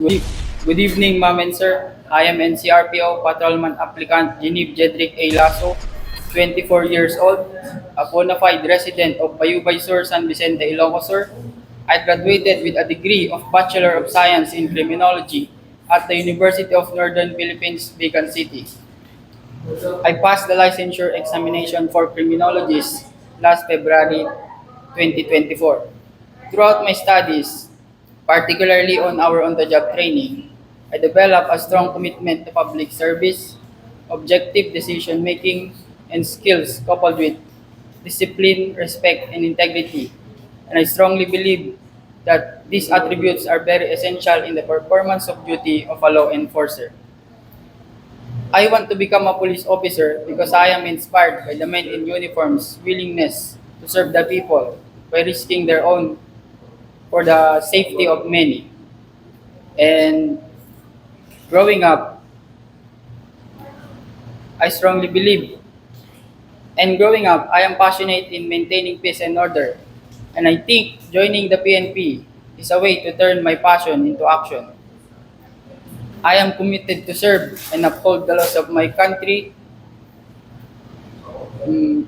Good evening, ma'am and sir. I am NCRPO Patrolman Applicant Geneve Jedrick A. Lasso, 24 years old, a bona fide resident of Bayubay Sur, San Vicente, Ilocos Sur. I graduated with a degree of Bachelor of Science in Criminology at the University of Northern Philippines, Bigan City. I passed the licensure examination for criminologists last February 2024. Throughout my studies, particularly on our on-the-job training, I developed a strong commitment to public service, objective decision-making, and skills coupled with discipline, respect, and integrity. And I strongly believe that these attributes are very essential in the performance of duty of a law enforcer. I want to become a police officer because I am inspired by the men in uniform's willingness to serve the people by risking their own for the safety of many. And growing up, I strongly believe. And growing up, I am passionate in maintaining peace and order. And I think joining the PNP is a way to turn my passion into action. I am committed to serve and uphold the laws of my country. Mm,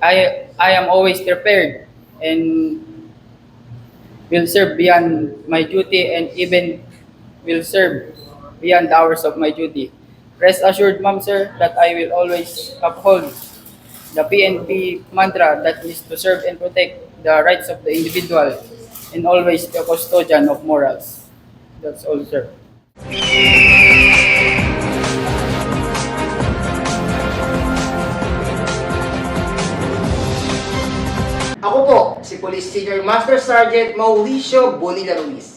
I am always prepared and will serve beyond my duty and even will serve beyond the hours of my duty. Rest assured, ma'am, sir, that I will always uphold the PNP mantra that is to serve and protect the rights of the individual and always the custodian of morals. That's all, sir. Ako po, si Police Senior Master Sergeant Mauricio Bonilla Ruiz.